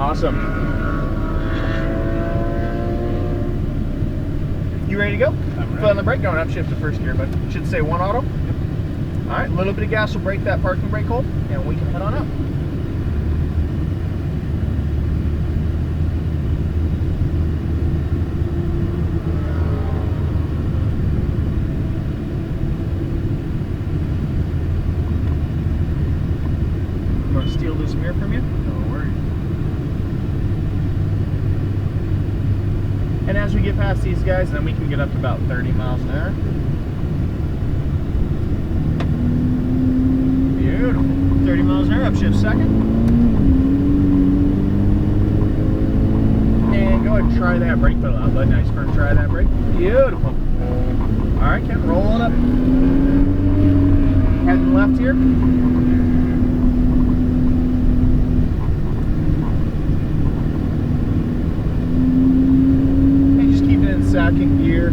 Awesome. You ready to go? Foot on the brake, don't upshift to first gear, but should say 1 auto. All right, a little bit of gas will break that parking brake hold, and we can head on up. You want to steal this mirror from you? No worries. And as we get past these guys, then we can get up to about 30 miles an hour. Beautiful. 30 miles an hour, upshift second. And go ahead and try that brake pedal out, bud. Nice firm try that brake. Beautiful. All right, Ken, roll on up. Heading left here. Second gear,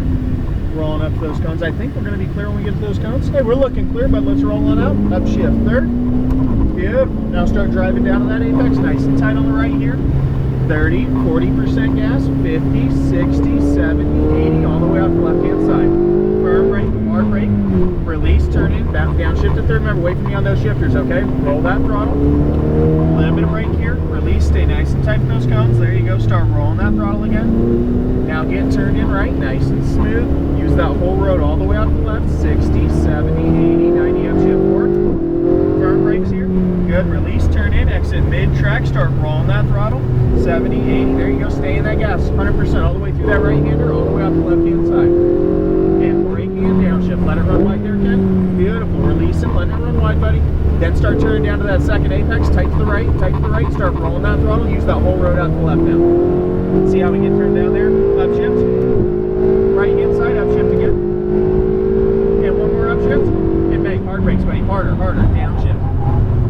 rolling up those cones. I think we're going to be clear when we get to those cones. Hey, we're looking clear, but let's roll on out. Upshift third. Beautiful. Now start driving down to that apex. Nice and tight on the right here. 30, 40% gas, 50, 60, 70, 80, all the way out the left-hand side. Firm brake, hard brake, release, turn in, downshift to third. Remember, wait for me on those shifters, okay? Roll that throttle. Little bit of brake here. Release, stay nice and tight in those cones. There you go. Start rolling that throttle again. Now get turned in right, nice and smooth. Use that whole road all the way out to the left. 60, 70, 80, 90, upshift forward. Firm brakes here. Good. Release, turn in, exit mid-track. Start rolling that throttle. 70, 80. There you go. Stay in that gas. 100% all the way through that right-hander, all the way out the left-hand side. And braking and downshift. Let it run wide there, Ken. Beautiful. Release and let it run wide, buddy. Then start turning down to that second apex. Tight to the right, tight to the right. Start rolling that throttle. Use that whole road out to the left now. See how we get turned down there? Upshift. Right hand side, upshift again. And one more upshift. And bang, hard brakes, buddy. Harder, harder. Downshift.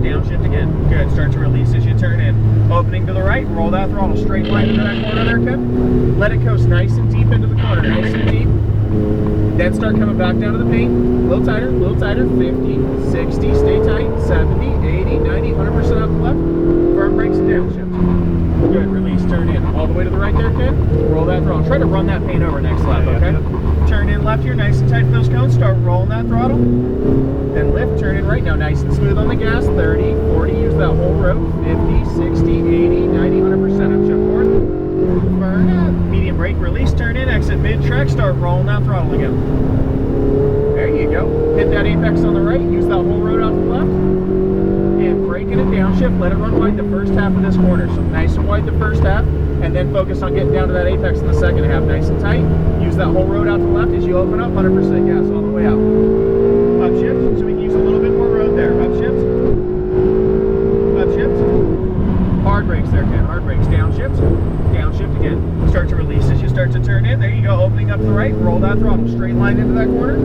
Downshift again. Good. Start to release as you turn in. Opening to the right, roll that throttle straight line into that corner there, Ken. Let it coast nice and deep into the corner. Nice and deep. Then start coming back down to the paint. A little tighter, 50, 60, stay tight, 70, 80, 90, 100% out the left. Firm brakes and downshift. Good, release, turn in. All the way to the right there, Ken. Roll that throttle. Try to run that paint over next lap, okay? Turn in left here, nice and tight for those cones. Start rolling that throttle. Then lift, turn in right now, nice and smooth on the gas. 30, 40, use that whole road. 50, 60, 80, 90, 100% upshift forward. Burn up. Medium brake, release, turn in, exit mid-track, start rolling that throttle again. There you go. Hit that apex on the right, use that whole road out to the left. And braking it downshift, let it run wide the first half of this corner. So nice and wide the first half, and then focus on getting down to that apex in the second half. Nice and tight. Use that whole road out to the left as you open up, 100% gas all the way out. Upshift, so we can use a little bit more road there. Upshift. Upshift. Hard brakes there, Ken. Hard brakes. Downshift. Downshift again. Start to release as you start to turn in. There you go. Opening up to the right. Roll that throttle. Straight line into that corner.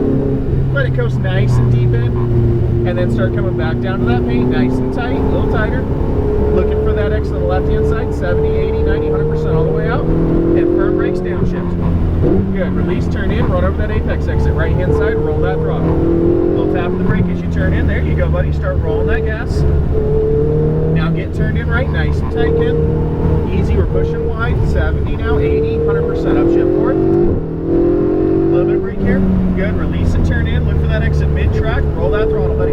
Let it coast nice and deep in. And then start coming back down to that paint. Nice and tight. A little tighter. Looking for that exit on the left-hand side. 70, 80, 90, 100% all the way out. And firm brakes. Downshift. Good. Release. Turn in. Run over that apex exit. Right-hand side. Roll that throttle. Little tap of the brake as you turn in. There you go, buddy. Start rolling that gas. Now get turned in right, nice and tight, Ken. Easy, we're pushing wide. 70 now, 80, 100% upshift forward. A little bit of brake here. Good, release and turn in. Look for that exit mid-track. Roll that throttle, buddy.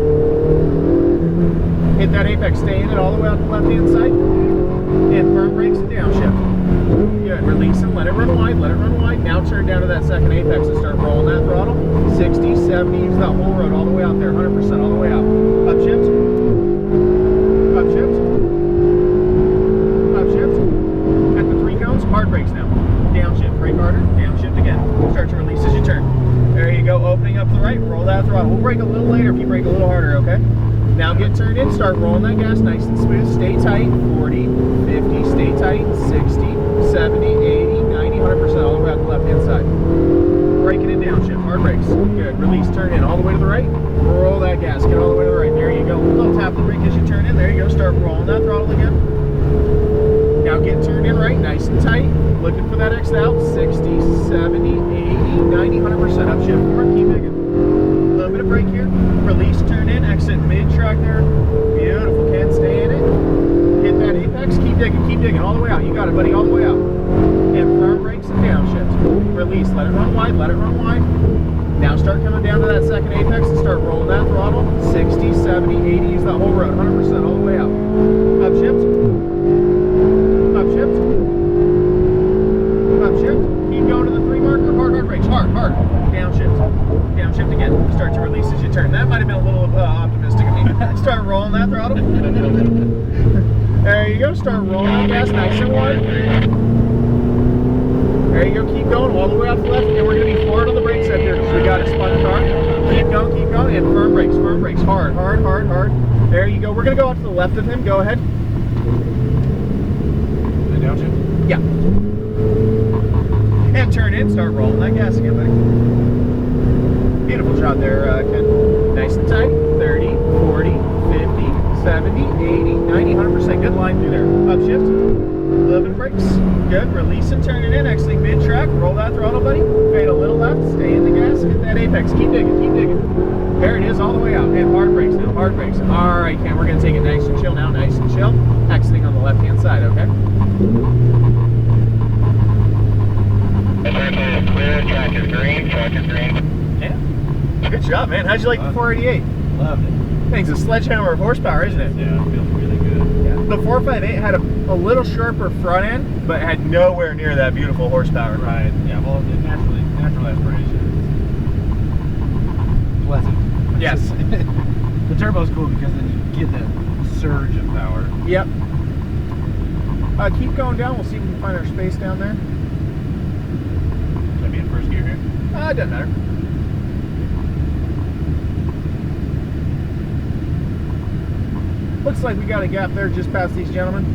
Hit that apex, stay in it all the way out the left-hand side. And firm brakes and downshift. Good, release and let it run wide, let it run wide. Now turn down to that second apex and start rolling that throttle. 60, 70, use that whole road all the way out there. 100% all the way out. Upshift. Upshift. Upshift. At the 3 cones, hard brakes now. Downshift, brake harder, downshift again. Start to release as you turn. There you go, opening up to the right, roll that throttle. We'll brake a little later if you brake a little harder, okay? Now get turned in, start rolling that gas nice and smooth. Stay tight, 40, 50, stay tight, 60, 70, 80, 90, 100% all the way out the left-hand side. Braking and downshift, hard brakes. Good, release, turn in all the way to the right. Roll that gas, get all the way to the right. There you go. A little tap the brake as you turn in. There you go. Start rolling that throttle again. Now get turned in right, nice and tight. Looking for that exit out. 60, 70, 80, 90, 100% upshift forward. Keep digging. A little bit of brake here. Release, turn in, exit mid-track there. Beautiful, Ken. Stay in it. Hit that apex. apex. Keep digging, all the way out. You got it, buddy, all the way out. And firm brakes and downshift. Release, let it run wide, Now start coming down to that second apex and start rolling that throttle. 60, 70, 80, use that whole road, 100% all the way out. Upshift. Upshift. Upshift. Keep going to the 3 marker, hard brakes, hard. Downshift. Downshift again. Start to release as you turn. That might have been a little optimistic of me. Start rolling that throttle. There you go. Start rolling that gas nice and wide. There you go. Keep going all the way out to the left. And we're going to be forward on the brakes up here because we got a spun car. Keep going. And firm brakes. Hard. There you go. We're going to go out to the left of him. Go ahead. The downshift? Yeah. And turn in. Start rolling that gas again, buddy. Beautiful job there, Ken. Nice and tight. 30, 40, 50, 70, 80, 90, 100%. Good line through there. Upshift. A little bit of brakes. Good. Release and turn it in. Exiting mid-track. Roll that throttle, buddy. Fade a little left. Stay in the gas. Hit that apex. Keep digging. There it is, all the way out. And hard brakes now. Hard brakes. All right, Ken. We're going to take it nice and chill now. Nice and chill. Exiting on the left-hand side, okay? Clear. Track is green. Yeah. Good job, man. How'd you like the 488? Loved it. Thing's a sledgehammer of horsepower, isn't it? Yeah, it feels really good. Yeah. The 458 had a little sharper front end, but had nowhere near that beautiful horsepower. Right. Yeah. Well, natural aspiration is pleasant. Yes. The turbo's cool because then you get that surge of power. Yep. Keep going down. We'll see if we can find our space down there. Should I be in first gear here? It doesn't matter. Looks like we got a gap there just past these gentlemen.